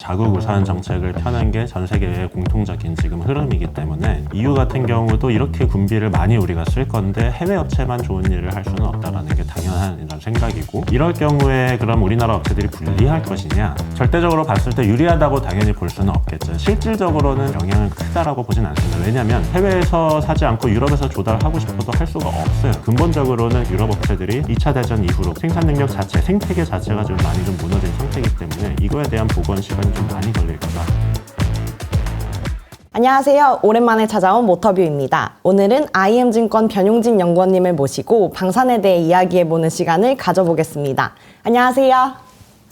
자국 우선 정책을 펴는 게 전 세계의 공통적인 지금 흐름이기 때문에 EU 같은 경우도 이렇게 군비를 많이 우리가 쓸 건데 해외 업체만 좋은 일을 할 수는 없다라는 게 당연한 이런 생각이고, 이럴 경우에 그럼 우리나라 업체들이 불리할 것이냐? 절대적으로 봤을 때 유리하다고 당연히 볼 수는 없겠죠. 실질적으로는 영향은 크다라고 보진 않습니다. 왜냐하면 해외에서 사지 않고 유럽에서 조달하고 싶어도 할 수가 없어요. 근본적으로는 유럽 업체들이 2차 대전 이후로 생산 능력 자체, 생태계 자체가 좀 많이 좀 무너진 상태이기 때문에 이거에 대한 복원 시간이 좀 많이 걸릴 거다. 안녕하세요. 오랜만에 찾아온 모터뷰입니다. 오늘은 IM증권 변용진 연구원님을 모시고 방산에 대해 이야기해보는 시간을 가져보겠습니다. 안녕하세요.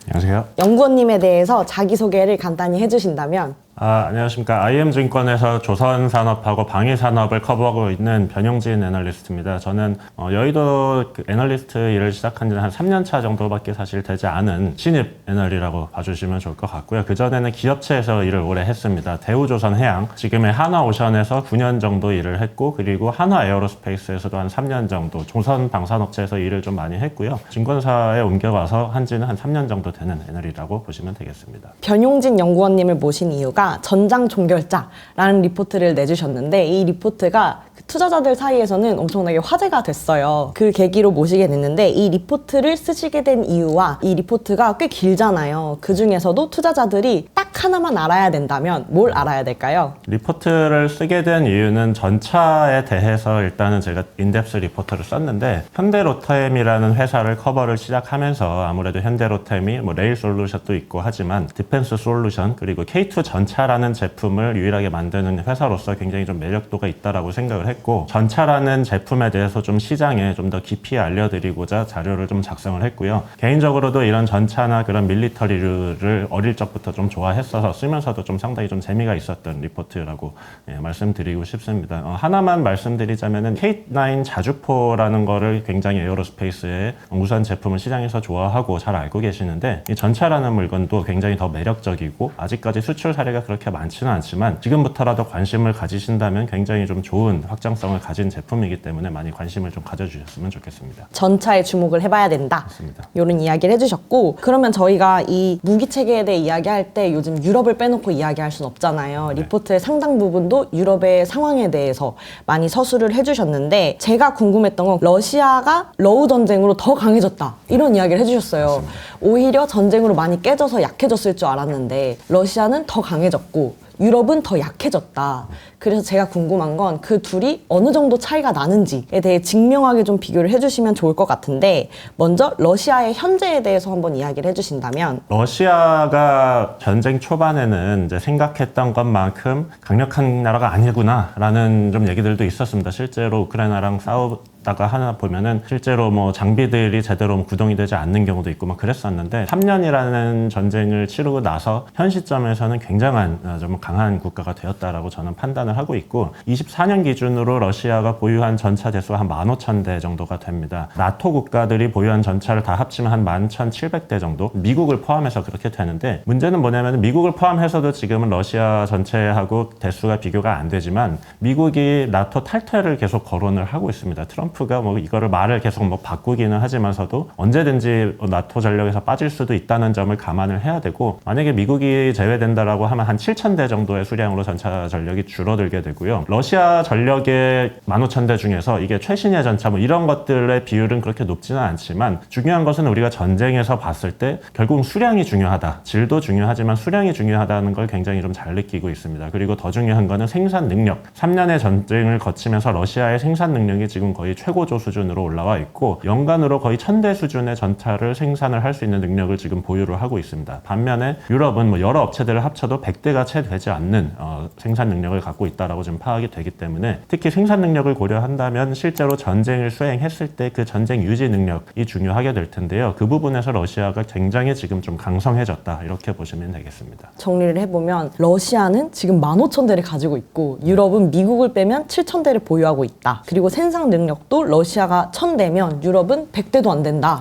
안녕하세요. 연구원님에 대해서 자기소개를 간단히 해주신다면? 안녕하십니까. IM증권에서 조선산업하고 방위산업을 커버하고 있는 변용진 애널리스트입니다. 저는 여의도 애널리스트 일을 시작한 지는 한 3년 차 정도밖에 사실 되지 않은 신입 애널이라고 봐주시면 좋을 것 같고요. 그전에는 기업체에서 일을 오래 했습니다. 대우조선해양, 지금의 한화오션에서 9년 정도 일을 했고, 그리고 한화에어로스페이스에서도 한 3년 정도, 조선방산업체에서 일을 좀 많이 했고요. 증권사에 옮겨와서 한 지는 한 3년 정도 되는 애널이라고 보시면 되겠습니다. 변용진 연구원님을 모신 이유가 전장 종결자라는 리포트를 내주셨는데, 이 리포트가 투자자들 사이에서는 엄청나게 화제가 됐어요. 그 계기로 모시게 됐는데, 이 리포트를 쓰시게 된 이유와 이 리포트가 꽤 길잖아요. 그 중에서도 투자자들이 딱 하나만 알아야 된다면 뭘 알아야 될까요? 리포트를 쓰게 된 이유는 전차에 대해서 일단은 제가 인덱스 리포트를 썼는데, 현대로템이라는 회사를 커버를 시작하면서 아무래도 현대로템이 뭐 레일 솔루션도 있고 하지만 디펜스 솔루션 그리고 K2 전차라는 제품을 유일하게 만드는 회사로서 굉장히 좀 매력도가 있다라고 생각을 했고, 전차라는 제품에 대해서 좀 시장에 좀 더 깊이 알려드리고자 자료를 좀 작성을 했고요. 개인적으로도 이런 전차나 그런 밀리터리를 어릴 적부터 좀 좋아했어서 쓰면서도 좀 상당히 좀 재미가 있었던 리포트라고 말씀드리고 싶습니다. 하나만 말씀드리자면은 K9 자주포라는 거를 굉장히 에어로스페이스의 우선 제품을 시장에서 좋아하고 잘 알고 계시는데, 이 전차라는 물건도 굉장히 더 매력적이고 아직까지 수출 사례가 그렇게 많지는 않지만 지금부터라도 관심을 가지신다면 굉장히 좀 좋은 확장성을 가진 제품이기 때문에 많이 관심을 좀 가져주셨으면 좋겠습니다. 전차에 주목을 해봐야 된다. 맞습니다. 이런 이야기를 해주셨고, 그러면 저희가 이 무기 체계에 대해 이야기할 때 요즘 유럽을 빼놓고 이야기할 수는 없잖아요. 네. 리포트의 상당 부분도 유럽의 상황에 대해서 많이 서술을 해주셨는데, 제가 궁금했던 건 러시아가 러우 전쟁으로 더 강해졌다, 이런 이야기를 해주셨어요. 맞습니다. 오히려 전쟁으로 많이 깨져서 약해졌을 줄 알았는데 러시아는 더 강해졌고 유럽은 더 약해졌다. 그래서 제가 궁금한 건 그 둘이 어느 정도 차이가 나는지에 대해 증명하게 좀 비교를 해주시면 좋을 것 같은데, 먼저 러시아의 현재에 대해서 한번 이야기를 해주신다면? 러시아가 전쟁 초반에는 이제 생각했던 것만큼 강력한 나라가 아니구나라는 좀 얘기들도 있었습니다. 실제로 우크라이나랑 싸우다가 하나 보면은 실제로 뭐 장비들이 제대로 구동이 되지 않는 경우도 있고 막 그랬었는데, 3년이라는 전쟁을 치르고 나서 현 시점에서는 굉장한 좀 강한 국가가 되었다라고 저는 판단을 하고 있고, 24년 기준으로 러시아가 보유한 전차 대수가 한 15,000대 정도가 됩니다. 나토 국가들이 보유한 전차를 다 합치면 한 11,700대 정도, 미국을 포함해서 그렇게 되는데, 문제는 뭐냐면 미국을 포함해서도 지금은 러시아 전체하고 대수가 비교가 안 되지만 미국이 나토 탈퇴를 계속 거론을 하고 있습니다. 트럼프가 뭐 이거를 말을 계속 뭐 바꾸기는 하지만서도 언제든지 나토 전력에서 빠질 수도 있다는 점을 감안을 해야 되고, 만약에 미국이 제외된다라고 하면 한 7,000대 정도의 수량으로 전차 전력이 줄어들게 되고요. 러시아 전력의 15,000대 중에서 이게 최신의 전차 뭐 이런 것들의 비율은 그렇게 높지는 않지만, 중요한 것은 우리가 전쟁에서 봤을 때 결국 수량이 중요하다, 질도 중요하지만 수량이 중요하다는 걸 굉장히 좀 잘 느끼고 있습니다. 그리고 더 중요한 거는 생산 능력. 3년의 전쟁을 거치면서 러시아의 생산 능력이 지금 거의 최고조 수준으로 올라와 있고, 연간으로 거의 1,000대 수준의 전차를 생산을 할 수 있는 능력을 지금 보유를 하고 있습니다. 반면에 유럽은 뭐 여러 업체들을 합쳐도 100대가 채 되지 않는 생산 능력을 갖고 있다라고 지금 파악이 되기 때문에, 특히 생산 능력을 고려한다면 실제로 전쟁을 수행했을 때 그 전쟁 유지 능력이 중요하게 될 텐데요. 그 부분에서 러시아가 굉장히 지금 좀 강성해졌다, 이렇게 보시면 되겠습니다. 정리를 해보면 러시아는 지금 15,000대를 가지고 있고 유럽은 미국을 빼면 7,000대를 보유하고 있다. 그리고 생산 능력도 러시아가 1,000대면 유럽은 100대도 안 된다.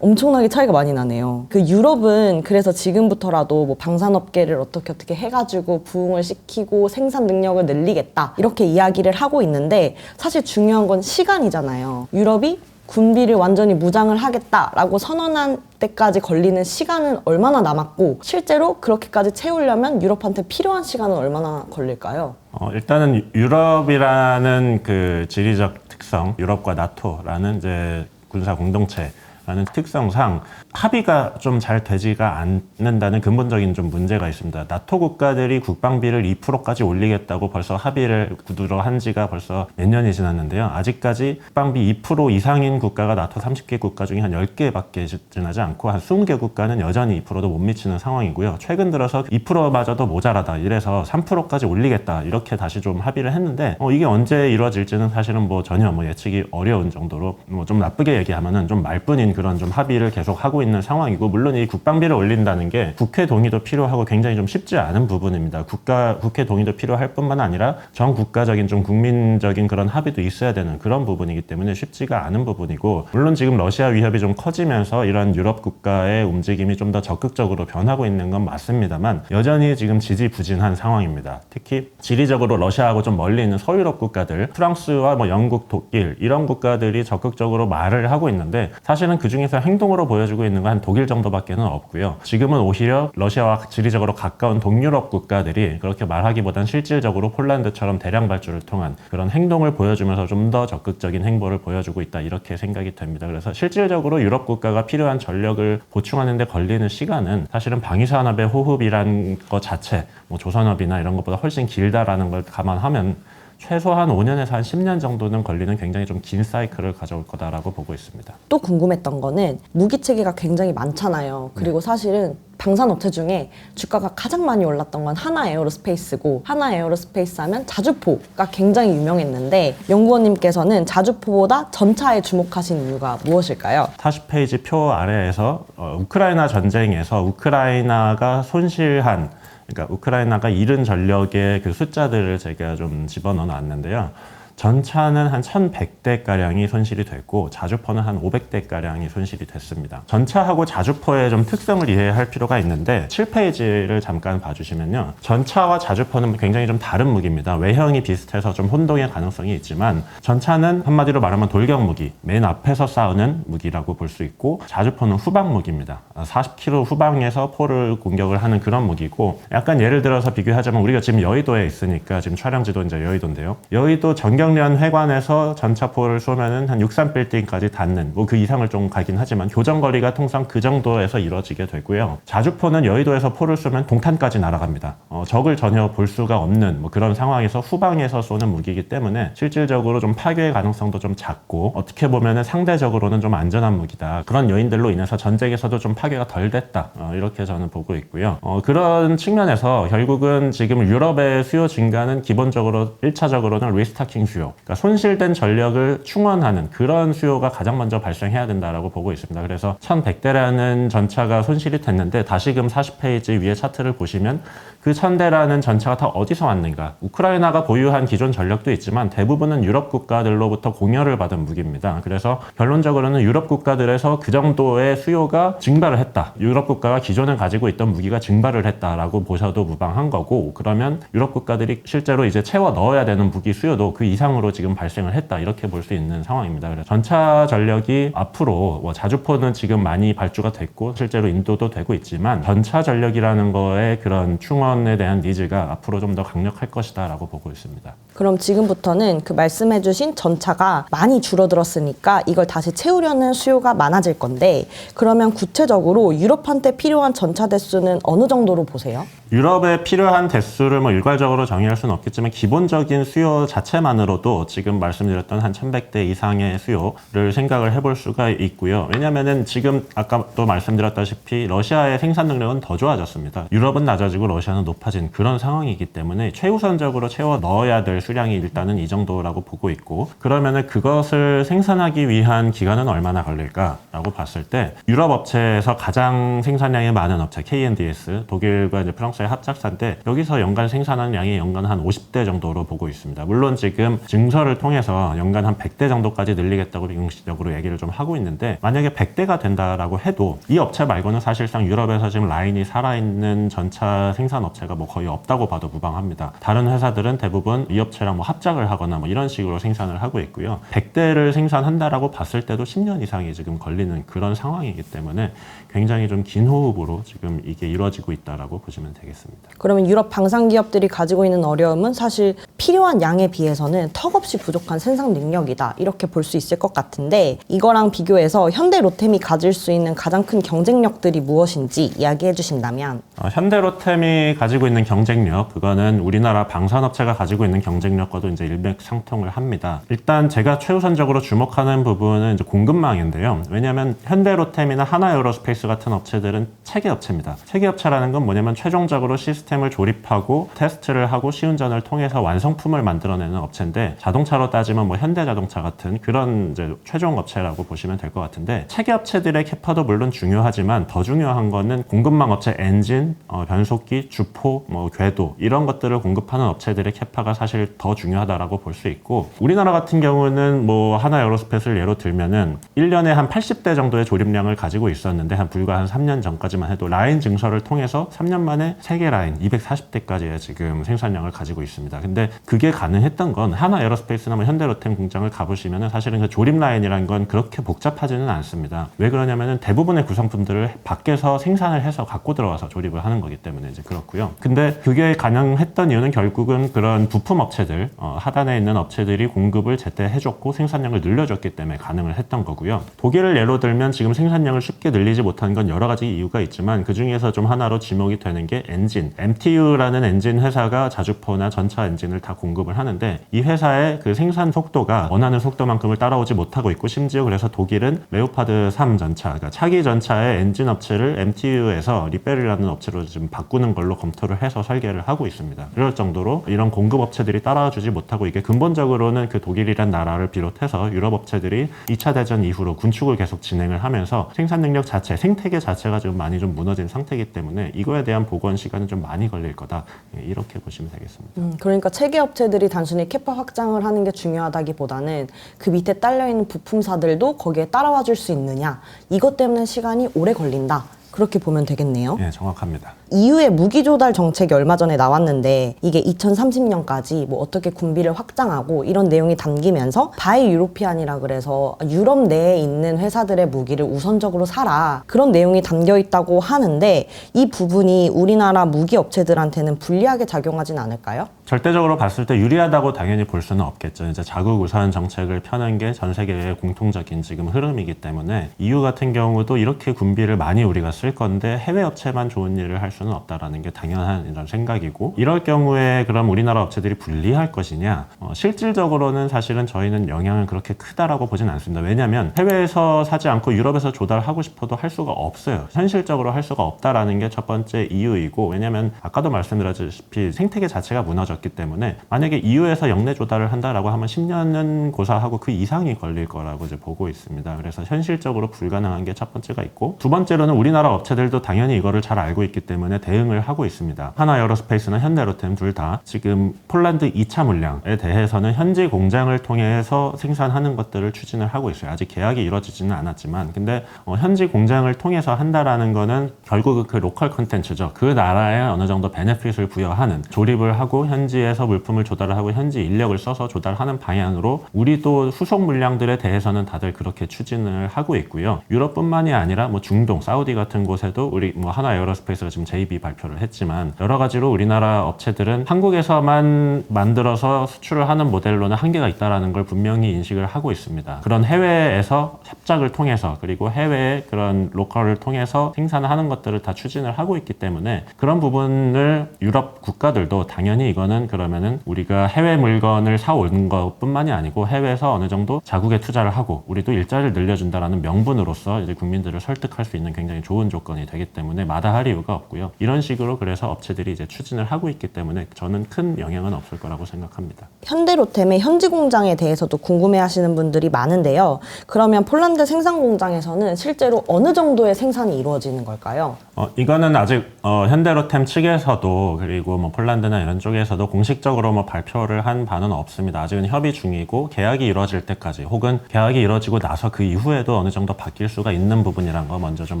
엄청나게 차이가 많이 나네요. 그 유럽은 그래서 지금부터라도 뭐 방산업계를 어떻게 해가지고 부흥을 시키고 생산 능력을 늘리겠다, 이렇게 이야기를 하고 있는데, 사실 중요한 건 시간이잖아요. 유럽이 군비를 완전히 무장을 하겠다라고 선언한 때까지 걸리는 시간은 얼마나 남았고 실제로 그렇게까지 채우려면 유럽한테 필요한 시간은 얼마나 걸릴까요? 일단은 유럽이라는 그 지리적 특성, 유럽과 나토라는 이제 군사 공동체라는 특성상 합의가 좀 잘 되지가 않는다는 근본적인 좀 문제가 있습니다. 나토 국가들이 국방비를 2%까지 올리겠다고 벌써 합의를 구두로 한 지가 벌써 몇 년이 지났는데요. 아직까지 국방비 2% 이상인 국가가 나토 30개 국가 중에 한 10개밖에 지나지 않고 한 20개 국가는 여전히 2%도 못 미치는 상황이고요. 최근 들어서 2%마저도 모자라다 이래서 3%까지 올리겠다 이렇게 다시 좀 합의를 했는데 이게 언제 이루어질지는 사실은 전혀 예측이 어려운 정도로 좀 나쁘게 얘기하면은 좀 말뿐인 그런 좀 합의를 계속 하고 있는 상황이고, 물론 이 국방비를 올린다는 게 국회 동의도 필요하고 굉장히 좀 쉽지 않은 부분입니다. 국회 동의도 필요할 뿐만 아니라 전 국가적인 좀 국민적인 그런 합의도 있어야 되는 그런 부분이기 때문에 쉽지가 않은 부분이고, 물론 지금 러시아 위협이 좀 커지면서 이런 유럽 국가의 움직임이 좀 더 적극적으로 변하고 있는 건 맞습니다만 여전히 지금 지지부진한 상황입니다. 특히 지리적으로 러시아하고 좀 멀리 있는 서유럽 국가들, 프랑스와 영국, 독일 이런 국가들이 적극적으로 말을 하고 있는데 사실은 그 중에서 행동으로 보여주고 있는 건 한 독일 정도밖에는 없고요. 지금은 오히려 러시아와 지리적으로 가까운 동유럽 국가들이 그렇게 말하기보단 실질적으로 폴란드처럼 대량 발주를 통한 그런 행동을 보여주면서 좀 더 적극적인 행보를 보여주고 있다 이렇게 생각이 됩니다. 그래서 실질적으로 유럽 국가가 필요한 전력을 보충하는 데 걸리는 시간은 사실은 방위산업의 호흡이란 것 자체 조선업이나 이런 것보다 훨씬 길다라는 걸 감안하면 최소한 5년에서 한 10년 정도는 걸리는 굉장히 좀 긴 사이클을 가져올 거다라고 보고 있습니다. 또 궁금했던 거는 무기 체계가 굉장히 많잖아요. 그리고 사실은 방산업체 중에 주가가 가장 많이 올랐던 건 하나 에어로스페이스고, 하나 에어로스페이스 하면 자주포가 굉장히 유명했는데 연구원님께서는 자주포보다 전차에 주목하신 이유가 무엇일까요? 40페이지 표 아래에서 우크라이나 전쟁에서 우크라이나가 손실한, 그러니까 우크라이나가 잃은 전력의 그 숫자들을 제가 좀 집어넣어 놨는데요. 전차는 한 1,100대가량이 손실이 됐고 자주포는 한 500대가량이 손실이 됐습니다. 전차하고 자주포의 좀 특성을 이해할 필요가 있는데 7페이지를 잠깐 봐주시면요. 전차와 자주포는 굉장히 좀 다른 무기입니다. 외형이 비슷해서 좀 혼동의 가능성이 있지만 전차는 한마디로 말하면 돌격 무기, 맨 앞에서 싸우는 무기라고 볼 수 있고, 자주포는 후방 무기입니다. 40km 후방에서 포를 공격을 하는 그런 무기고, 약간 예를 들어서 비교하자면 우리가 지금 여의도에 있으니까 지금 촬영지도 이제 여의도인데요. 여의도 전경련 회관에서 전차포를 쏘면은 한 63빌딩까지 닿는 그 이상을 좀 가긴 하지만 교정거리가 통상 그 정도에서 이루어지게 되고요. 자주포는 여의도에서 포를 쏘면 동탄까지 날아갑니다. 적을 전혀 볼 수가 없는 그런 상황에서 후방에서 쏘는 무기이기 때문에 실질적으로 좀 파괴의 가능성도 좀 작고, 어떻게 보면은 상대적으로는 좀 안전한 무기다. 그런 요인들로 인해서 전쟁에서도 좀 파괴가 덜 됐다. 이렇게 저는 보고 있고요. 그런 측면에서 결국은 지금 유럽의 수요 증가는 기본적으로 1차적으로는 리스타킹 수요, 그러니까 손실된 전력을 충원하는 그런 수요가 가장 먼저 발생해야 된다라고 보고 있습니다. 그래서 1,100대라는 전차가 손실이 됐는데 다시금 40페이지 위에 차트를 보시면 그 1,000대라는 전차가 다 어디서 왔는가? 우크라이나가 보유한 기존 전력도 있지만 대부분은 유럽 국가들로부터 공여를 받은 무기입니다. 그래서 결론적으로는 유럽 국가들에서 그 정도의 수요가 증발을 했다. 유럽 국가가 기존에 가지고 있던 무기가 증발을 했다라고 보셔도 무방한 거고, 그러면 유럽 국가들이 실제로 이제 채워 넣어야 되는 무기 수요도 그 이상으로 지금 발생을 했다. 이렇게 볼 수 있는 상황입니다. 그래서 전차 전력이 앞으로 자주포는 지금 많이 발주가 됐고 실제로 인도도 되고 있지만 전차 전력이라는 거에 그런 충원에 대한 니즈가 앞으로 좀 더 강력할 것이다 라고 보고 있습니다. 그럼 지금부터는 그 말씀해주신 전차가 많이 줄어들었으니까 이걸 다시 채우려는 수요가 많아질 건데, 그러면 구체적으로 유럽한테 필요한 전차 대수는 어느 정도로 보세요? 유럽에 필요한 대수를 일괄적으로 정의할 수는 없겠지만 기본적인 수요 자체만으로도 지금 말씀드렸던 한 1,100대 이상의 수요를 생각을 해볼 수가 있고요. 왜냐면은 지금 아까 또 말씀드렸다시피 러시아의 생산 능력은 더 좋아졌습니다. 유럽은 낮아지고 러시아는 높아진 그런 상황이기 때문에 최우선적으로 채워 넣어야 될 수량이 일단은 이 정도라고 보고 있고, 그러면은 그것을 생산하기 위한 기간은 얼마나 걸릴까라고 봤을 때 유럽 업체에서 가장 생산량이 많은 업체 KNDS, 독일과 이제 프랑스 업체의 합작사인데 여기서 연간 생산하는 양이 연간 한 50대 정도로 보고 있습니다. 물론 지금 증설을 통해서 연간 한 100대 정도까지 늘리겠다고 공식적으로 얘기를 좀 하고 있는데 만약에 100대가 된다라고 해도 이 업체 말고는 사실상 유럽에서 지금 라인이 살아있는 전차 생산 업체가 뭐 거의 없다고 봐도 무방합니다. 다른 회사들은 대부분 이 업체랑 뭐 합작을 하거나 뭐 이런 식으로 생산을 하고 있고요. 100대를 생산한다라고 봤을 때도 10년 이상이 지금 걸리는 그런 상황이기 때문에 굉장히 좀 긴 호흡으로 지금 이게 이루어지고 있다라고 보시면 되겠습니다. 그러면 유럽 방산 기업들이 가지고 있는 어려움은 사실 필요한 양에 비해서는 턱없이 부족한 생산 능력이다 이렇게 볼 수 있을 것 같은데 이거랑 비교해서 현대 로템이 가질 수 있는 가장 큰 경쟁력들이 무엇인지 이야기해 주신다면 현대 로템이 가지고 있는 경쟁력 그거는 우리나라 방산업체가 가지고 있는 경쟁력과도 이제 일맥상통을 합니다. 일단 제가 최우선적으로 주목하는 부분은 이제 공급망인데요. 왜냐하면 현대 로템이나 하나 에어로스페이스 같은 업체들은 체계 업체입니다. 체계 업체라는 건 뭐냐면 최종적으로 시스템을 조립하고 테스트를 하고 시운전을 통해서 완성품을 만들어내는 업체인데 자동차로 따지면 뭐 현대자동차 같은 그런 이제 최종 업체라고 보시면 될 것 같은데 체계 업체들의 캐파도 물론 중요하지만 더 중요한 거는 공급망 업체 엔진, 변속기, 주포, 뭐 궤도 이런 것들을 공급하는 업체들의 캐파가 사실 더 중요하다라고 볼 수 있고 우리나라 같은 경우는 뭐 하나 에어로스페이스를 예로 들면은 1년에 한 80대 정도의 조립량을 가지고 있었는데 불과 한 3년 전까지만 해도 라인 증설을 통해서 3년 만에 3개 라인 240대까지의 지금 생산량을 가지고 있습니다. 근데 그게 가능했던 건 하나 에어로스페이스나 뭐 현대로템 공장을 가보시면은 사실은 그 조립 라인이라는 건 그렇게 복잡하지는 않습니다. 왜 그러냐면은 대부분의 구성품들을 밖에서 생산을 해서 갖고 들어와서 조립을 하는 거기 때문에 이제 그렇고요. 근데 그게 가능했던 이유는 결국은 그런 부품 업체들, 하단에 있는 업체들이 공급을 제때 해줬고 생산량을 늘려줬기 때문에 가능을 했던 거고요. 독일을 예로 들면 지금 생산량을 쉽게 늘리지 못하는 건 여러 가지 이유가 있지만 그 중에서 좀 하나로 지목이 되는 게 엔진, MTU라는 엔진 회사가 자주포나 전차 엔진을 다 공급을 하는데 이 회사의 그 생산 속도가 원하는 속도만큼을 따라오지 못하고 있고 심지어 그래서 독일은 레오파드 3 전차, 그러니까 차기 전차의 엔진 업체를 MTU에서 리벨이라는 업체로 지금 바꾸는 걸로 검토를 해서 설계를 하고 있습니다. 이럴 정도로 이런 공급 업체들이 따라주지 못하고 이게 근본적으로는 그 독일이란 나라를 비롯해서 유럽 업체들이 2차 대전 이후로 군축을 계속 진행을 하면서 생산 능력 자체, 생태계 자체가 지금 많이 좀 무너진 상태이기 때문에 이거에 대한 복원 시간은 좀 많이 걸릴 거다. 이렇게 보시면 되겠습니다. 그러니까 체계 업체들이 단순히 캐파 확장을 하는 게 중요하다기보다는 그 밑에 딸려있는 부품사들도 거기에 따라와 줄 수 있느냐 이것 때문에 시간이 오래 걸린다. 그렇게 보면 되겠네요. 네, 정확합니다. EU의 무기 조달 정책이 얼마 전에 나왔는데 이게 2030년까지 뭐 어떻게 군비를 확장하고 이런 내용이 담기면서 바이 유로피안이라 그래서 유럽 내에 있는 회사들의 무기를 우선적으로 사라 그런 내용이 담겨 있다고 하는데 이 부분이 우리나라 무기 업체들한테는 불리하게 작용하진 않을까요? 절대적으로 봤을 때 유리하다고 당연히 볼 수는 없겠죠. 이제 자국 우선 정책을 펴는 게 전 세계의 공통적인 지금 흐름이기 때문에 EU 같은 경우도 이렇게 군비를 많이 우리가 쓸 건데 해외 업체만 좋은 일을 할 수는 없다라는 게 당연한 이런 생각이고 이럴 경우에 그럼 우리나라 업체들이 불리할 것이냐? 실질적으로는 사실은 저희는 영향은 그렇게 크다라고 보진 않습니다. 왜냐하면 해외에서 사지 않고 유럽에서 조달하고 싶어도 할 수가 없어요. 현실적으로 할 수가 없다라는 게 첫 번째 이유이고 왜냐하면 아까도 말씀드렸다시피 생태계 자체가 무너졌기 때문에 만약에 EU에서 역내 조달을 한다라고 하면 10년은 고사하고 그 이상이 걸릴 거라고 이제 보고 있습니다. 그래서 현실적으로 불가능한 게 첫 번째가 있고 두 번째로는 우리나라 업체들도 당연히 이거를 잘 알고 있기 때문에 대응을 하고 있습니다. 하나 에어로스페이스나 현대로템 둘 다 지금 폴란드 2차 물량에 대해서는 현지 공장을 통해서 생산하는 것들을 추진을 하고 있어요. 아직 계약이 이루어지지는 않았지만 근데 현지 공장을 통해서 한다라는 거는 결국 그 로컬 컨텐츠죠. 그 나라에 어느 정도 베네핏을 부여하는 조립을 하고 현지에서 물품을 조달을 하고 현지 인력을 써서 조달하는 방향으로 우리도 후속 물량들에 대해서는 다들 그렇게 추진을 하고 있고요. 유럽뿐만이 아니라 뭐 중동, 사우디 같은 곳에도 우리 뭐 하나 에어로스페이스가 지금 JV 발표를 했지만 여러 가지로 우리나라 업체들은 한국에서만 만들어서 수출을 하는 모델로는 한계가 있다라는 걸 분명히 인식을 하고 있습니다. 그런 해외에서 협작을 통해서 그리고 해외의 그런 로컬을 통해서 생산하는 것들을 다 추진을 하고 있기 때문에 그런 부분을 유럽 국가들도 당연히 이거는 그러면은 우리가 해외 물건을 사오는 것뿐만이 아니고 해외에서 어느 정도 자국에 투자를 하고 우리도 일자리를 늘려준다라는 명분으로서 이제 국민들을 설득할 수 있는 굉장히 좋은 조건이 되기 때문에 마다할 이유가 없고요. 이런 식으로 그래서 업체들이 이제 추진을 하고 있기 때문에 저는 큰 영향은 없을 거라고 생각합니다. 현대로템의 현지 공장에 대해서도 궁금해하시는 분들이 많은데요. 그러면 폴란드 생산 공장에서는 실제로 어느 정도의 생산이 이루어지는 걸까요? 이거는 아직 현대로템 측에서도 그리고 뭐 폴란드나 이런 쪽에서도 공식적으로 뭐 발표를 한 바는 없습니다. 아직은 협의 중이고 계약이 이루어질 때까지 혹은 계약이 이루어지고 나서 그 이후에도 어느 정도 바뀔 수가 있는 부분이란 거 먼저 좀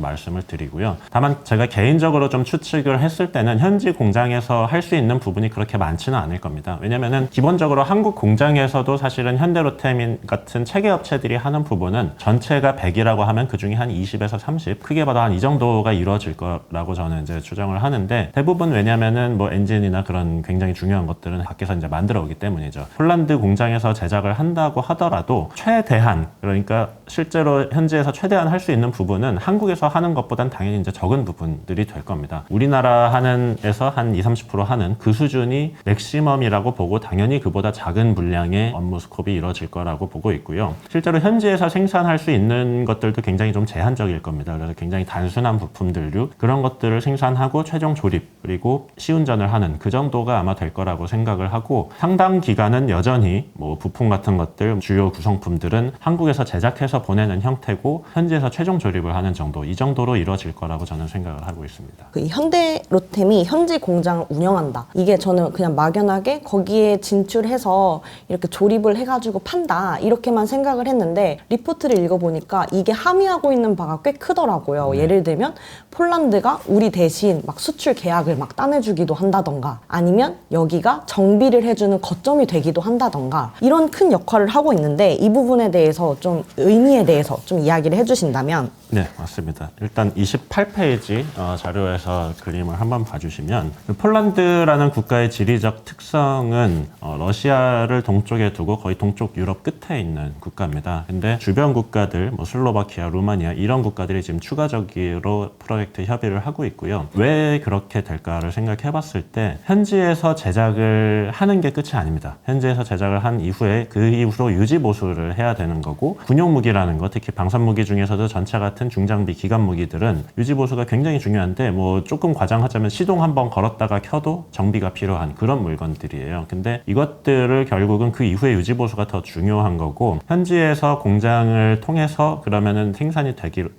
말씀을 드리고요. 다만 제가 개인적으로 좀 추측을 했을 때는 현지 공장에서 할 수 있는 부분이 그렇게 많지는 않을 겁니다. 왜냐면은 기본적으로 한국 공장에서도 사실은 현대로템 같은 체계 업체들이 하는 부분은 전체가 100이라고 하면 그중에 한 20에서 30 크게 봐도 한 이 정도가 이루어질 거라고 저는 이제 추정을 하는데, 대부분 왜냐면은 뭐 엔진이나 그런 굉장히 중요한 것들은 밖에서 이제 만들어 오기 때문이죠. 폴란드 공장에서 제작을 한다고 하더라도 최대한, 그러니까 실제로 현지에서 최대한 할 수 있는 부분은 한국에서 하는 것보단 당연히 이제 적은 부분들이 될 겁니다. 우리나라 하는에서 한 20-30% 하는 그 수준이 맥시멈이라고 보고 당연히 그보다 작은 분량의 업무 스콥이 이루어질 거라고 보고 있고요. 실제로 현지에서 생산할 수 있는 것들도 굉장히 좀 제한적일 겁니다. 그래서 굉장히 단순한 부품들류 그런 것들을 생산하고 최종 조립 그리고 시운전을 하는 그 정도가 아마 될 거라고 생각을 하고, 상당 기간은 여전히 뭐 부품 같은 것들 주요 구성품들은 한국에서 제작해서 보내는 형태고 현지에서 최종 조립을 하는 정도, 이 정도로 이루어질 거라고 저는 생각을 하고 있습니다. 그 현대로템이 현지 공장을 운영한다. 이게 저는 그냥 막연하게 거기에 진출해서 이렇게 조립을 해가지고 판다 이렇게만 생각을 했는데, 리포트를 읽어보니까 이게 함의하고 있는 바가 꽤 크더라고요. 예를 들면 폴란드가 우리 대신 막 수출 계약을 막 따내주기도 한다던가, 아니면 여기가 정비를 해주는 거점이 되기도 한다던가, 이런 큰 역할을 하고 있는데 이 부분에 대해서 좀 의미에 대해서 좀 이야기를 해주신다면. 네, 맞습니다. 일단 28페이지 자료에서 그림을 한번 봐주시면, 폴란드라는 국가의 지리적 특성은 러시아를 동쪽에 두고 거의 동쪽 유럽 끝에 있는 국가입니다. 근데 주변 국가들, 뭐 슬로바키아, 루마니아 이런 국가들이 지금 추가적으로 프로젝트 협의를 하고 있고요. 왜 그렇게 될까를 생각해 봤을 때 현지에서 제작을 하는 게 끝이 아닙니다. 현지에서 제작을 한 이후에 그 이후로 유지 보수를 해야 되는 거고, 군용 무기라는 거, 특히 방산 무기 중에서도 전차 같은 중장비 기관 무기들은 유지 보수가 굉장히 중요한데, 뭐 조금 과장하자면 시동 한번 걸었다가 켜도 정비가 필요한 그런 물건들이에요. 근데 이것들을 결국은 그 이후에 유지 보수가 더 중요한 거고, 현지에서 공장을 통해서 그러면은 생산이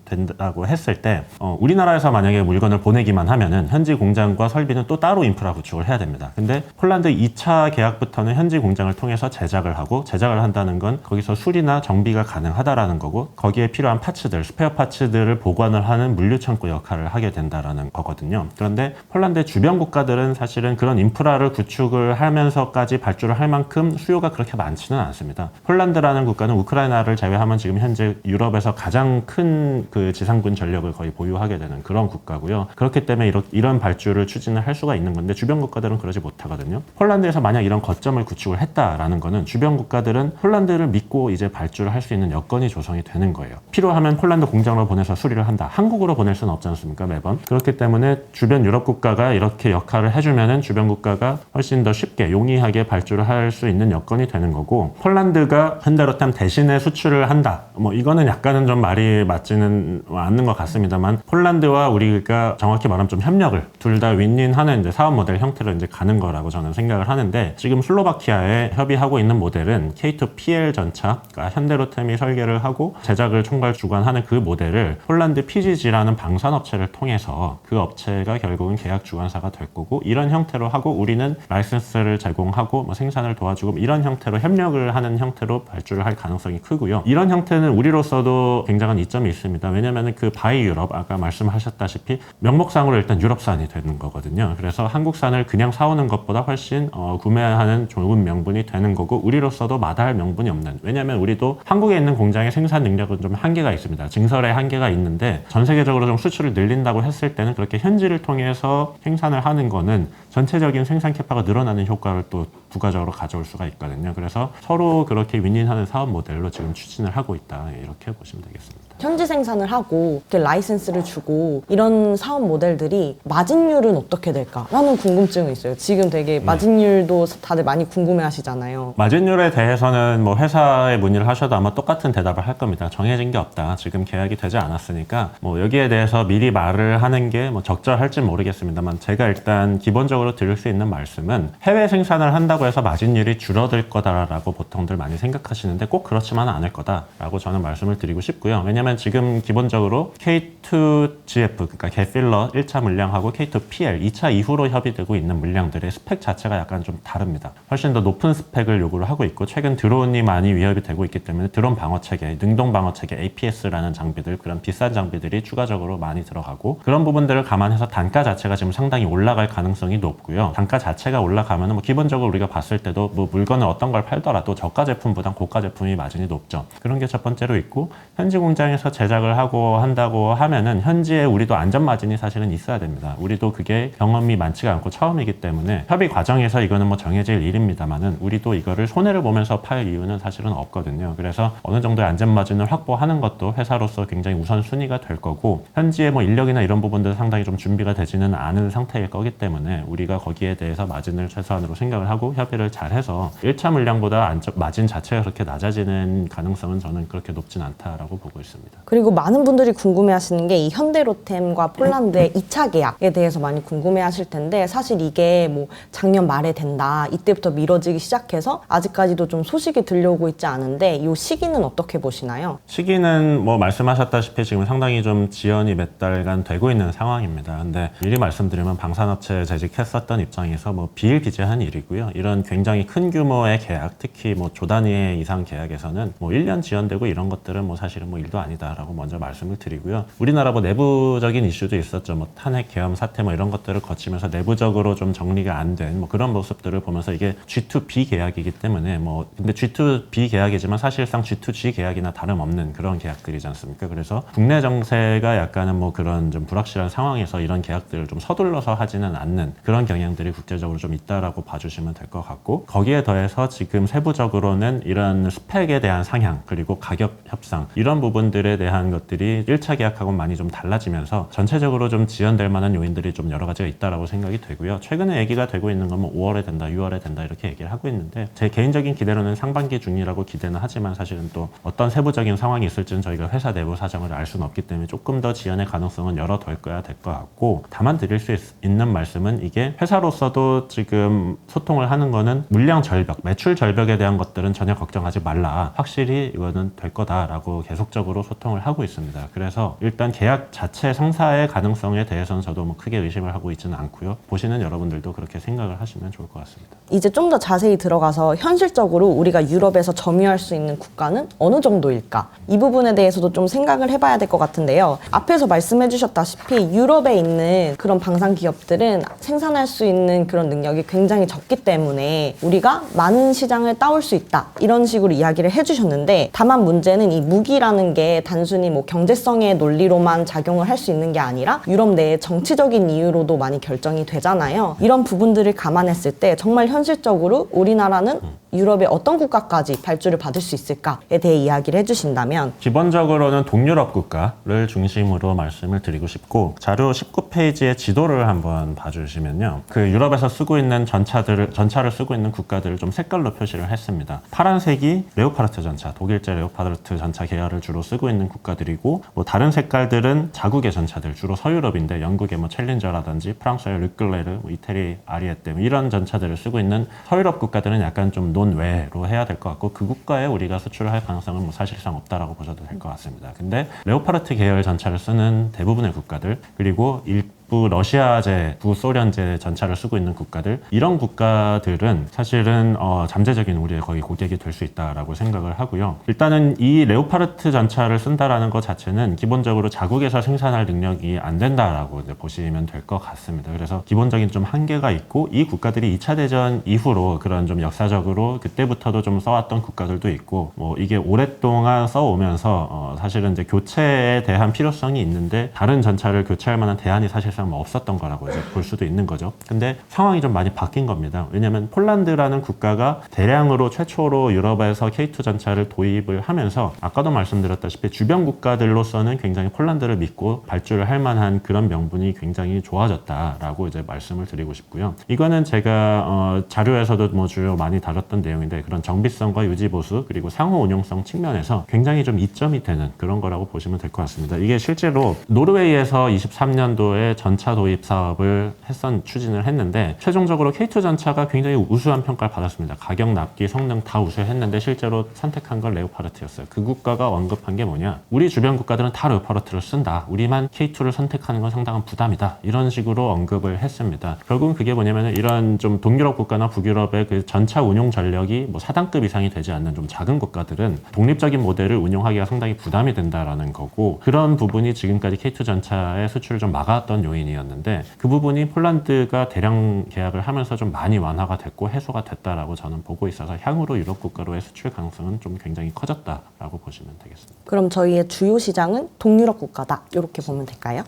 된다고 했을 때 우리나라에서 만약에 물건을 보내기만 하면은 현지 공장과 설비는 또 따로 인프라 구축을 해야 됩니다. 근데 폴란드 2차 계약부터는 현지 공장을 통해서 제작을 하고, 제작을 한다는 건 거기서 수리나 정비가 가능하다라는 거고, 거기에 필요한 파츠들, 스페어 파츠들을 보관을 하는 물류 창고 역할을 하게 된다라는 거거든요. 그런데 폴란드의 주변 국가들은 사실은 그런 인프라를 구축을 하면서까지 발주를 할 만큼 수요가 그렇게 많지는 않습니다. 폴란드라는 국가는 우크라이나를 제외하면 지금 현재 유럽에서 가장 큰 그 지상군 전력을 거의 보유하게 되는 그런 국가고요. 그렇기 때문에 이런 발주를 추진을 할 수가 있는 건데, 주변 국가들은 그러지 못하거든요. 폴란드에서 만약 이런 거점을 구축을 했다라는 거는 주변 국가들은 폴란드를 믿고 이제 발주를 할 수 있는 여건이 조성이 되는 거예요. 필요하면 폴란드 공장으로 보내서 수리를 한다. 한국으로 보낼 수는 없지 않습니까, 매번. 그렇기 때문에 주변 유럽 국가가 이렇게 역할을 해주면은 주변 국가가 훨씬 더 쉽게 용이하게 발주를 할 수 있는 여건이 되는 거고, 폴란드가 현대로템 대신에 수출을 한다. 뭐 이거는 약간은 좀 말이 맞지는 않는 것 같습니다만, 폴란드와 우리가 정확히 말하면 좀 협력을 둘 다 윈윈하는 이제 사업 모델 형태로 이제 가는 거라고 저는 생각을 하는데, 지금 슬로바키아에 협의하고 있는 모델은 K2PL 전차, 그러니까 현대로템이 설계를 하고 제작을 총괄 주관하는 그 모델을 폴란드 PGG라는 방산업체를 통해서 그 업체가 결국은 계약 주관사가 될 거고, 이런 형태로 하고 우리는 라이센스를 제공하고 뭐 생산을 도와주고 이런 형태로 협력을 하는 형태로 발주를 할 가능성이 크고요. 이런 형태는 우리로서도 굉장한 이점이 있습니다. 왜냐하면 그 바이 유럽, 아까 말씀하셨다시피 명목상으로 일단 유럽산이 되는 거거든요. 그래서 한국산을 그냥 사오는 것보다 훨씬 구매하는 좋은 명분이 되는 거고, 우리로서도 마다할 명분이 없는, 왜냐하면 우리도 한국에 있는 공장의 생산 능력은 좀 한계가 있습니다. 증설의 한계가 있는데 전 세계적으로 좀 수출을 늘린다고 했을 때는 그렇게 현지를 통해서 생산을 하는 거는 전체적인 생산 캐파가 늘어나는 효과를 또 부가적으로 가져올 수가 있거든요. 그래서 서로 그렇게 윈윈하는 사업 모델로 지금 추진을 하고 있다, 이렇게 보시면 되겠습니다. 현지 생산을 하고 라이센스를 주고 이런 사업 모델들이 마진율은 어떻게 될까라는 궁금증이 있어요. 지금 되게 마진율도 다들 많이 궁금해 하시잖아요. 마진율에 대해서는 뭐 회사에 문의를 하셔도 아마 똑같은 대답을 할 겁니다. 정해진 게 없다. 지금 계약이 되지 않았으니까 뭐 여기에 대해서 미리 말을 하는 게 뭐 적절할지 모르겠습니다만, 제가 일단 기본적으로 드릴 수 있는 말씀은, 해외 생산을 한다고 해서 마진율이 줄어들 거다라고 보통들 많이 생각하시는데 꼭 그렇지만은 않을 거다라고 저는 말씀을 드리고 싶고요. 왜냐면 왜냐면 지금 기본적으로 K2GF, 그러니까 개필러 1차 물량하고 K2PL 2차 이후로 협의되고 있는 물량들의 스펙 자체가 약간 좀 다릅니다. 훨씬 더 높은 스펙을 요구를 하고 있고, 최근 드론이 많이 위협이 되고 있기 때문에 드론 방어 체계, 능동 방어 체계, APS라는 장비들, 그런 비싼 장비들이 추가적으로 많이 들어가고, 그런 부분들을 감안해서 단가 자체가 지금 상당히 올라갈 가능성이 높고요. 단가 자체가 올라가면은 뭐 기본적으로 우리가 봤을 때도 뭐 물건을 어떤 걸 팔더라도 저가 제품보단 고가 제품이 마진이 높죠. 그런 게 첫 번째로 있고, 현지 공장에서 제작을 하고 한다고 하면은 현지에 우리도 안전 마진이 사실은 있어야 됩니다. 우리도 그게 경험이 많지가 않고 처음이기 때문에 협의 과정에서 이거는 뭐 정해질 일입니다만은 우리도 이거를 손해를 보면서 팔 이유는 사실은 없거든요. 그래서 어느 정도의 안전 마진을 확보하는 것도 회사로서 굉장히 우선순위가 될 거고, 현지에 뭐 인력이나 이런 부분들 상당히 좀 준비가 되지는 않은 상태일 거기 때문에 우리가 거기에 대해서 마진을 최소한으로 생각을 하고 협의를 잘해서 1차 물량보다 마진 자체가 그렇게 낮아지는 가능성은 저는 그렇게 높진 않다라고 보고 있습니다. 그리고 많은 분들이 궁금해하시는 게 이 현대로템과 폴란드의 2차 계약에 대해서 많이 궁금해하실 텐데, 사실 이게 뭐 작년 말에 된다, 이때부터 미뤄지기 시작해서 아직까지도 좀 소식이 들려오고 있지 않은데, 이 시기는 어떻게 보시나요? 시기는 뭐 말씀하셨다시피 지금 상당히 좀 지연이 몇 달간 되고 있는 상황입니다. 근데 미리 말씀드리면 방산업체에 재직했었던 입장에서 뭐 비일비재한 일이고요. 이런 굉장히 큰 규모의 계약, 특히 뭐 조 단위 이상 계약에서는 뭐 1년 지연되고 이런 것들은 뭐 사실은 뭐 일도 아니다라고 먼저 말씀을 드리고요. 우리나라 뭐 내부적인 이슈도 있었죠. 뭐 탄핵 계엄 사태 뭐 이런 것들을 거치면서 내부적으로 좀 정리가 안 된 뭐 그런 모습들을 보면서 이게 G2B 계약이기 때문에 뭐 근데 G2B 계약이지만 사실상 G2G 계약이나 다름없는 그런 계약들이지 않습니까? 그래서 국내 정세가 약간은 뭐 그런 좀 불확실한 상황에서 이런 계약들을 좀 서둘러서 하지는 않는 그런 경향들이 국제적으로 좀 있다라고 봐주시면 될 것 같고, 거기에 더해서 지금 세부적으로는 이런 스펙에 대한 상향 그리고 가격 협상 이런 부분들에 대한 것들이 1차 계약하고는 많이 좀 달라지면서 전체적으로 좀 지연될 만한 요인들이 좀 여러 가지가 있다라고 생각이 되고요. 최근에 얘기가 되고 있는 건 뭐 5월에 된다, 6월에 된다 이렇게 얘기를 하고 있는데, 제 개인적인 기대로는 상반기 중이라고 기대는 하지만 사실은 또 어떤 세부적인 상황이 있을지는 저희가 회사 내부 사정을 알 수는 없기 때문에 조금 더 지연의 가능성은 열어둬야 될 것 같고, 다만 드릴 수 있는 말씀은 이게 회사로서도 지금 소통을 하는 거는 물량 절벽, 매출 절벽에 대한 것들은 전혀 걱정하지 말라. 확실히 이거는 될 거다라고 계속적으로 소통을 하고 있습니다. 그래서 일단 계약 자체 성사의 가능성에 대해서는 저도 뭐 크게 의심을 하고 있지는 않고요. 보시는 여러분들도 그렇게 생각을 하시면 좋을 것 같습니다. 이제 좀 더 자세히 들어가서 현실적으로 우리가 유럽에서 점유할 수 있는 국가는 어느 정도일까? 이 부분에 대해서도 좀 생각을 해봐야 될 것 같은데요. 앞에서 말씀해 주셨다시피 유럽에 있는 그런 방산 기업들은 생산할 수 있는 그런 능력이 굉장히 적기 때문에 우리가 많은 시장을 따올 수 있다, 이런 식으로 이야기를 해주셨는데, 다만 문제는 이 무기라는 게 단순히 뭐 경제성의 논리로만 작용을 할 수 있는 게 아니라 유럽 내의 정치적인 이유로도 많이 결정이 되잖아요. 이런 부분들을 감안했을 때 정말 현실적으로 우리나라는 유럽의 어떤 국가까지 발주를 받을 수 있을까에 대해 이야기를 해주신다면. 기본적으로는 동유럽 국가를 중심으로 말씀을 드리고 싶고, 자료 19페이지의 지도를 한번 봐주시면요, 그 유럽에서 쓰고 있는 전차를 쓰고 있는 국가들을 좀 색깔로 표시를 했습니다. 파란색이 레오파르트 전차, 독일제 레오파르트 전차 계열을 주로 쓰고 있는 국가들이고, 뭐 다른 색깔들은 자국의 전차들, 주로 서유럽인데 영국의 뭐 챌린저라든지 프랑스의 르클레르, 뭐 이태리 아리에테 이런 전차들을 쓰고 있는 서유럽 국가들은 약간 좀 논외로 해야 될 것 같고, 그 국가에 우리가 수출을 할 가능성은 뭐 사실상 없다라고 보셔도 될 것 같습니다. 근데 레오파르트 계열 전차를 쓰는 대부분의 국가들, 그리고 러시아제, 구소련제 전차를 쓰고 있는 국가들, 이런 국가들은 사실은 잠재적인 우리의 거의 고객이 될 수 있다라고 생각을 하고요. 일단은 이 레오파르트 전차를 쓴다라는 것 자체는 기본적으로 자국에서 생산할 능력이 안 된다라고 이제 보시면 될 것 같습니다. 그래서 기본적인 좀 한계가 있고, 이 국가들이 2차 대전 이후로 그런 좀 역사적으로 그때부터도 좀 써왔던 국가들도 있고, 뭐 이게 오랫동안 써오면서 사실은 이제 교체에 대한 필요성이 있는데 다른 전차를 교체할 만한 대안이 사실상 뭐 없었던 거라고 이제 볼 수도 있는 거죠. 근데 상황이 좀 많이 바뀐 겁니다. 왜냐면 폴란드라는 국가가 대량으로 최초로 유럽에서 K2 전차를 도입을 하면서, 아까도 말씀드렸다시피 주변 국가들로서는 굉장히 폴란드를 믿고 발주를 할 만한 그런 명분이 굉장히 좋아졌다라고 이제 말씀을 드리고 싶고요. 이거는 제가 자료에서도 뭐 주요 많이 다뤘던 내용인데, 그런 정비성과 유지 보수 그리고 상호 운용성 측면에서 굉장히 좀 이점이 되는 그런 거라고 보시면 될 것 같습니다. 이게 실제로 노르웨이에서 23년도에 전차 도입 사업을 추진을 했는데 최종적으로 K2 전차가 굉장히 우수한 평가를 받았습니다. 가격, 납기, 성능 다 우수했는데 실제로 선택한 건 레오파르트였어요. 그 국가가 언급한 게 뭐냐? 우리 주변 국가들은 다 레오파르트를 쓴다. 우리만 K2를 선택하는 건 상당한 부담이다. 이런 식으로 언급을 했습니다. 결국은 그게 뭐냐면 이런 좀 동유럽 국가나 북유럽의 그 전차 운용 전력이 뭐 4단급 이상이 되지 않는 좀 작은 국가들은 독립적인 모델을 운용하기가 상당히 부담이 된다라는 거고, 그런 부분이 지금까지 K2 전차의 수출을 좀 막았던 요인이었는데 그 부분이 폴란드가 대량 계약을 하면서 좀 많이 완화가 됐고 해소가 됐다라고 저는 보고 있어서 향후로 유럽 국가로의 수출 가능성은 좀 굉장히 커졌다라고 보시면 되겠습니다. 그럼 저희의 주요 시장은 동유럽 국가다. 이렇게 보면 될까요?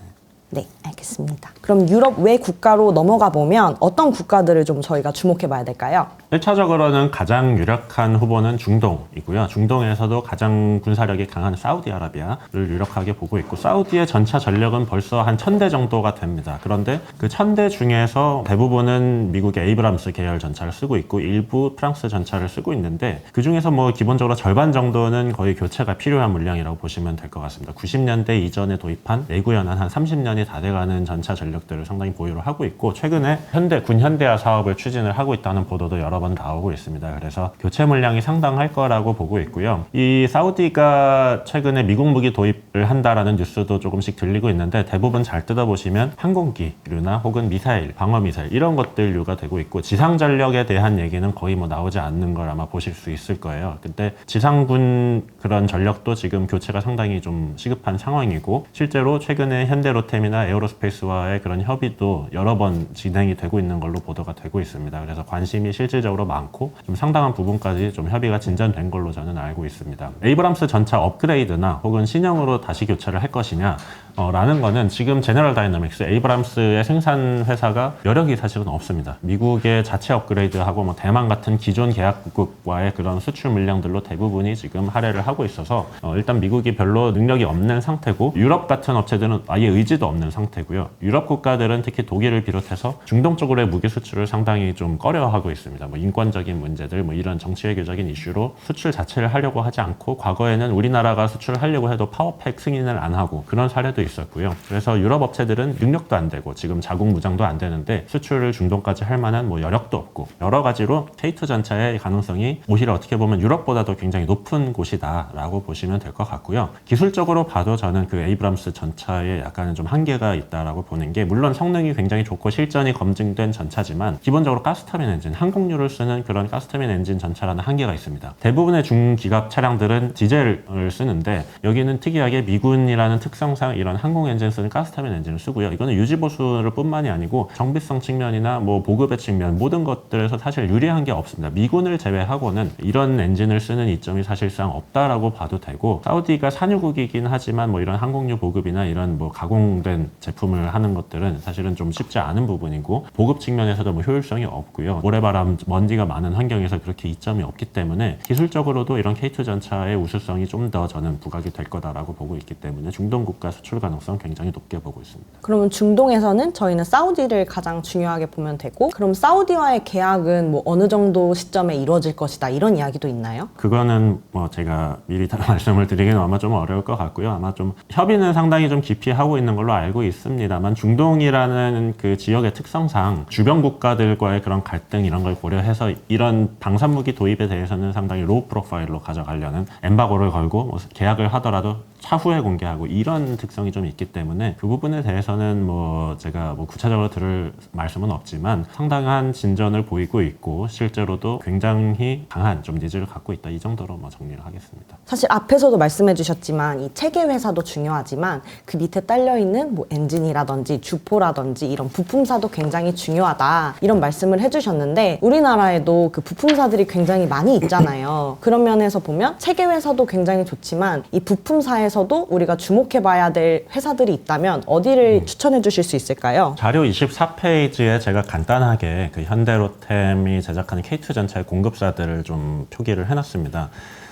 네, 알겠습니다. 그럼 유럽 외 국가로 넘어가 보면 어떤 국가들을 좀 저희가 주목해 봐야 될까요? 1차적으로는 가장 유력한 후보는 중동이고요. 중동에서도 가장 군사력이 강한 사우디아라비아를 유력하게 보고 있고, 사우디의 전차 전력은 벌써 한 1000대 정도가 됩니다. 그런데 그 1000대 중에서 대부분은 미국의 에이브람스 계열 전차를 쓰고 있고 일부 프랑스 전차를 쓰고 있는데, 그 중에서 뭐 기본적으로 절반 정도는 거의 교체가 필요한 물량이라고 보시면 될 것 같습니다. 90년대 이전에 도입한 내구연한 한 30년이 다 돼가는 전차 전력들을 상당히 보유를 하고 있고, 최근에 군 현대화 사업을 추진을 하고 있다는 보도도 여러 번 나오고 있습니다. 그래서 교체 물량이 상당할 거라고 보고 있고요. 이 사우디가 최근에 미국 무기 도입을 한다라는 뉴스도 조금씩 들리고 있는데, 대부분 잘 뜯어보시면 항공기류나 혹은 미사일, 방어 미사일 이런 것들류가 되고 있고, 지상 전력에 대한 얘기는 거의 뭐 나오지 않는 걸 아마 보실 수 있을 거예요. 근데 지상군 그런 전력도 지금 교체가 상당히 좀 시급한 상황이고, 실제로 최근에 현대로템이나 에어로스페이스와의 그런 협의도 여러 번 진행이 되고 있는 걸로 보도가 되고 있습니다. 그래서 관심이 실질적으로 많고 좀 상당한 부분까지 좀 협의가 진전된 걸로 저는 알고 있습니다. 에이브람스 전차 업그레이드나 혹은 신형으로 다시 교체를 할 것이냐 라는 거는 지금 제너럴 다이너믹스, 에이브람스의 생산 회사가 여력이 사실은 없습니다. 미국의 자체 업그레이드하고 뭐 대만 같은 기존 계약국과의 그런 수출 물량들로 대부분이 지금 할애를 하고 있어서 일단 미국이 별로 능력이 없는 상태고, 유럽 같은 업체들은 아예 의지도 없는 상태고요. 유럽 국가들은 특히 독일을 비롯해서 중동 쪽으로의 무기 수출을 상당히 좀 꺼려하고 있습니다. 뭐 인권적인 문제들, 뭐 이런 정치 외교적인 이슈로 수출 자체를 하려고 하지 않고, 과거에는 우리나라가 수출을 하려고 해도 파워팩 승인을 안 하고 그런 사례도 있었고요. 그래서 유럽 업체들은 능력도 안 되고 지금 자국 무장도 안 되는데 수출을 중동까지 할 만한 뭐 여력도 없고, 여러 가지로 K2 전차의 가능성이 오히려 어떻게 보면 유럽보다도 굉장히 높은 곳이다라고 보시면 될 것 같고요. 기술적으로 봐도 저는 그 에이브람스 전차에 약간은 좀 한계가 있다라고 보는 게, 물론 성능이 굉장히 좋고 실전이 검증된 전차지만 기본적으로 가스터빈 엔진, 항공유를 쓰는 그런 가스터빈 엔진 전차라는 한계가 있습니다. 대부분의 중기갑 차량들은 디젤을 쓰는데, 여기는 특이하게 미군이라는 특성상 이런 항공 엔진 쓰는 가스터빈 엔진을 쓰고요. 이거는 유지 보수를 뿐만이 아니고 정비성 측면이나 뭐 보급의 측면 모든 것들에서 사실 유리한 게 없습니다. 미군을 제외하고는 이런 엔진을 쓰는 이점이 사실상 없다라고 봐도 되고, 사우디가 산유국이긴 하지만 뭐 이런 항공유 보급이나 이런 뭐 가공된 제품을 하는 것들은 사실은 좀 쉽지 않은 부분이고, 보급 측면에서도 뭐 효율성이 없고요. 모래바람, 먼지가 많은 환경에서 그렇게 이점이 없기 때문에 기술적으로도 이런 K2 전차의 우수성이 좀 더 저는 부각이 될 거다라고 보고 있기 때문에 중동 국가 수출 가능성 굉장히 높게 보고 있습니다. 그러면 중동에서는 저희는 사우디를 가장 중요하게 보면 되고, 그럼 사우디와의 계약은 뭐 어느 정도 시점에 이루어질 것이다 이런 이야기도 있나요? 그거는 뭐 제가 미리 다 말씀을 드리기는 아마 좀 어려울 것 같고요. 아마 좀 협의는 상당히 좀 깊이 하고 있는 걸로 알고 있습니다만, 중동이라는 그 지역의 특성상 주변 국가들과의 그런 갈등 이런 걸 고려해서 이런 방산무기 도입에 대해서는 상당히 로우 프로파일로 가져가려는, 엠바고를 걸고 뭐 계약을 하더라도 차후에 공개하고 이런 특성이 좀 있기 때문에 그 부분에 대해서는 뭐 제가 뭐 구체적으로 들을 말씀은 없지만 상당한 진전을 보이고 있고, 실제로도 굉장히 강한 좀 니즈를 갖고 있다, 이 정도로 뭐 정리를 하겠습니다. 사실 앞에서도 말씀해 주셨지만 이 체계 회사도 중요하지만 그 밑에 딸려 있는 뭐 엔진이라든지 주포라든지 이런 부품사도 굉장히 중요하다 이런 말씀을 해주셨는데, 우리나라에도 그 부품사들이 굉장히 많이 있잖아요. 그런 면에서 보면 체계 회사도 굉장히 좋지만 이 부품사에서도 우리가 주목해 봐야 될 회사들이 있다면 어디를 추천해 주실 수 있을까요? 자료 24페이지에 제가 간단하게 그 현대로템이 제작하는 K2 전차의 공급사들을 좀 표기를 해놨습니다.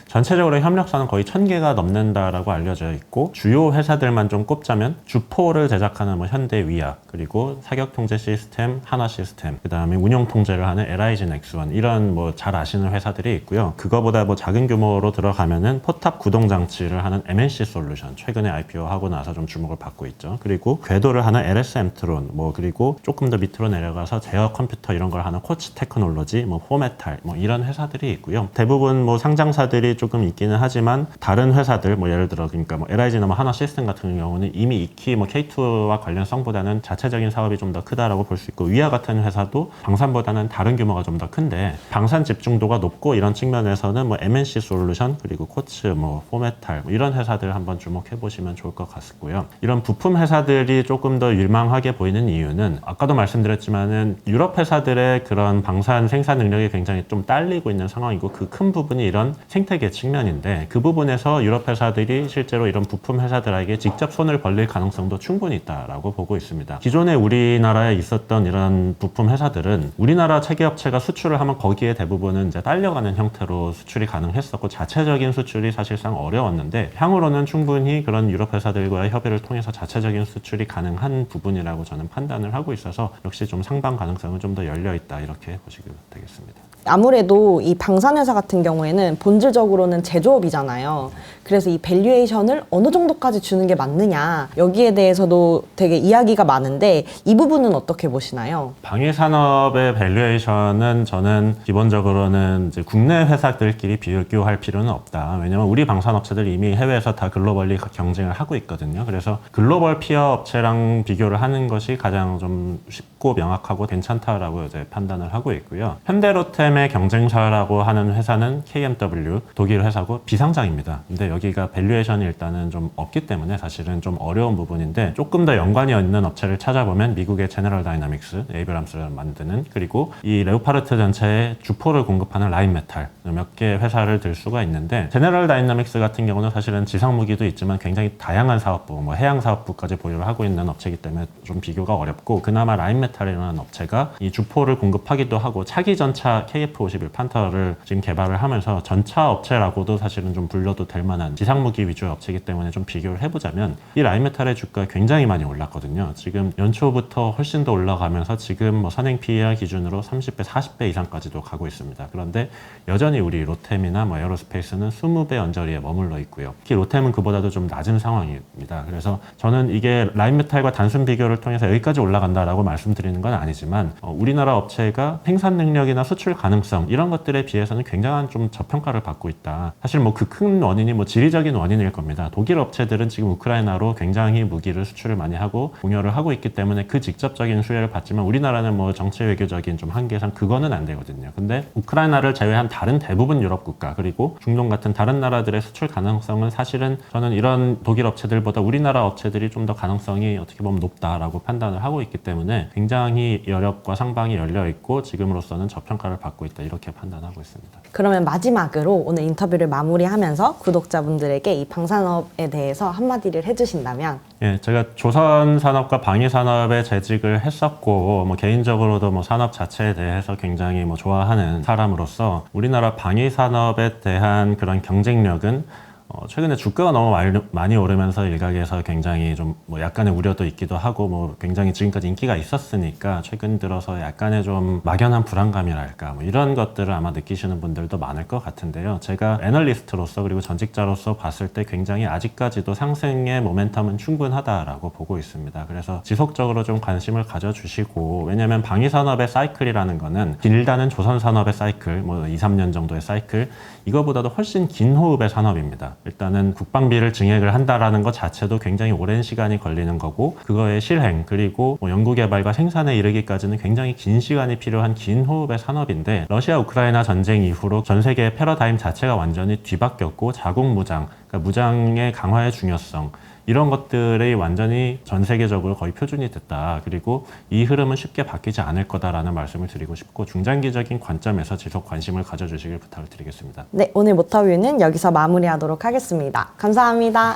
전체적으로 협력사는 거의 1000개가 넘는다라고 알려져 있고 주요 회사들만 좀 꼽자면 주포를 제작하는 뭐 현대위약, 그리고 사격 통제 시스템 하나 시스템, 그다음에 운영 통제를 하는 LIG 넥스원, 이런 뭐 잘 아시는 회사들이 있고요. 그거보다 뭐 작은 규모로 들어가면은 포탑 구동 장치를 하는 MNC 솔루션, 최근에 IPO 하고 나서 좀 주목을 받고 있죠. 그리고 궤도를 하는 LSM 트론, 뭐 그리고 조금 더 밑으로 내려가서 제어 컴퓨터 이런 걸 하는 코치 테크놀로지, 뭐 포메탈, 뭐 이런 회사들이 있고요. 대부분 뭐 상장사들이 조금 있기는 하지만 다른 회사들, 뭐 예를 들어 그러니까 뭐 LIG나 뭐 하나 시스템 같은 경우는 이미 익히 뭐 K2와 관련성보다는 자체적인 사업이 좀 더 크다라고 볼 수 있고, 위아 같은 회사도 방산보다는 다른 규모가 좀 더 큰데 방산 집중도가 높고 이런 측면에서는 뭐 MNC 솔루션, 그리고 코츠, 뭐 포메탈, 뭐 이런 회사들 한번 주목해 보시면 좋을 것 같고요. 이런 부품 회사들이 조금 더 유망하게 보이는 이유는 아까도 말씀드렸지만은 유럽 회사들의 그런 방산 생산 능력이 굉장히 좀 딸리고 있는 상황이고, 그 큰 부분이 이런 생태계 측면인데, 그 부분에서 유럽 회사들이 실제로 이런 부품 회사들에게 직접 손을 벌릴 가능성도 충분히 있다라고 보고 있습니다. 기존에 우리나라에 있었던 이런 부품 회사들은 우리나라 체계업체가 수출을 하면 거기에 대부분은 이제 딸려가는 형태로 수출이 가능했었고, 자체적인 수출이 사실상 어려웠는데, 향후로는 충분히 그런 유럽 회사들과의 협의를 통해서 자체적인 수출이 가능한 부분이라고 저는 판단을 하고 있어서 역시 좀 상방 가능성은 좀 더 열려 있다, 이렇게 보시면 되겠습니다. 아무래도 이 방산회사 같은 경우에는 본질적으로는 제조업이잖아요. 그래서 이 밸류에이션을 어느 정도까지 주는 게 맞느냐, 여기에 대해서도 되게 이야기가 많은데 이 부분은 어떻게 보시나요? 방위산업의 밸류에이션은 저는 기본적으로는 이제 국내 회사들끼리 비교할 필요는 없다. 왜냐면 우리 방산업체들 이미 해외에서 다 글로벌리 경쟁을 하고 있거든요. 그래서 글로벌 피어 업체랑 비교를 하는 것이 가장 좀 쉽고 명확하고 괜찮다라고 이제 판단을 하고 있고요. 현대로템의 경쟁사라고 하는 회사는 KMW, 독일 회사고 비상장입니다. 근데 여기가 밸류에이션이 일단은 좀 없기 때문에 사실은 좀 어려운 부분인데, 조금 더 연관이 있는 업체를 찾아보면 미국의 제너럴 다이나믹스, 에이브람스를 만드는, 그리고 이 레오파르트 전체에 주포를 공급하는 라인메탈, 몇 개 회사를 들 수가 있는데, 제너럴 다이나믹스 같은 경우는 사실은 지상무기도 있지만 굉장히 다양한 사업부, 뭐 해양 사업부까지 보유를 하고 있는 업체이기 때문에 좀 비교가 어렵고, 그나마 라인메탈이라는 업체가 이 주포를 공급하기도 하고 차기 전차 KF-51 판터를 지금 개발을 하면서 전차 업체라고도 사실은 좀 불려도 될 만한 지상무기 위주의 업체이기 때문에 좀 비교를 해보자면 이 라인메탈의 주가가 굉장히 많이 올랐거든요. 지금 연초부터 훨씬 더 올라가면서 지금 뭐 선행 PER 기준으로 30배, 40배 이상까지도 가고 있습니다. 그런데 여전히 우리 로템이나 뭐 에어로스페이스는 20배 언저리에 머물러 있고요. 특히 로템은 그보다도 좀 낮은 상황입니다. 그래서 저는 이게 라인메탈과 단순 비교를 통해서 여기까지 올라간다라고 말씀드리는 건 아니지만, 우리나라 업체가 생산 능력이나 수출 가능성 이런 것들에 비해서는 굉장한 좀 저평가를 받고 있다. 사실 뭐 그 큰 원인이 뭐 지리적인 원인일 겁니다. 독일 업체들은 지금 우크라이나로 굉장히 무기를 수출을 많이 하고 공여를 하고 있기 때문에 그 직접적인 수혜를 받지만, 우리나라는 뭐 정치 외교적인 좀 한계상 그거는 안 되거든요. 근데 우크라이나를 제외한 다른 대부분 유럽 국가, 그리고 중동 같은 다른 나라들의 수출 가능성은 사실은 저는 이런 독일 업체들보다 우리나라 업체들이 좀 더 가능성이 어떻게 보면 높다라고 판단을 하고 있기 때문에 굉장히 여력과 상방이 열려 있고 지금으로서는 저평가를 받고 있다, 이렇게 판단하고 있습니다. 그러면 마지막으로 오늘 인터뷰를 마무리하면서 구독자분들에게 이 방산업에 대해서 한마디를 해주신다면? 예, 제가 조선산업과 방위산업에 재직을 했었고, 뭐 개인적으로도 뭐 산업 자체에 대해서 굉장히 뭐 좋아하는 사람으로서 우리나라 방위산업에 대한 그런 경쟁력은 최근에 주가가 너무 많이 오르면서 일각에서 굉장히 좀 뭐 약간의 우려도 있기도 하고, 뭐 굉장히 지금까지 인기가 있었으니까 최근 들어서 약간의 좀 막연한 불안감이랄까, 뭐 이런 것들을 아마 느끼시는 분들도 많을 것 같은데요. 제가 애널리스트로서 그리고 전직자로서 봤을 때 굉장히 아직까지도 상승의 모멘텀은 충분하다라고 보고 있습니다. 그래서 지속적으로 좀 관심을 가져주시고, 왜냐하면 방위산업의 사이클이라는 거는 길다는 조선산업의 사이클, 뭐 2, 3년 정도의 사이클, 이거보다도 훨씬 긴 호흡의 산업입니다. 일단은 국방비를 증액을 한다라는 것 자체도 굉장히 오랜 시간이 걸리는 거고, 그거의 실행 그리고 뭐 연구개발과 생산에 이르기까지는 굉장히 긴 시간이 필요한 긴 호흡의 산업인데, 러시아 우크라이나 전쟁 이후로 전 세계의 패러다임 자체가 완전히 뒤바뀌었고, 자국무장, 그러니까 무장의 강화의 중요성, 이런 것들이 완전히 전 세계적으로 거의 표준이 됐다. 그리고 이 흐름은 쉽게 바뀌지 않을 거다라는 말씀을 드리고 싶고, 중장기적인 관점에서 지속 관심을 가져주시길 부탁을 드리겠습니다. 네, 오늘 모터뷰는 여기서 마무리하도록 하겠습니다. 감사합니다.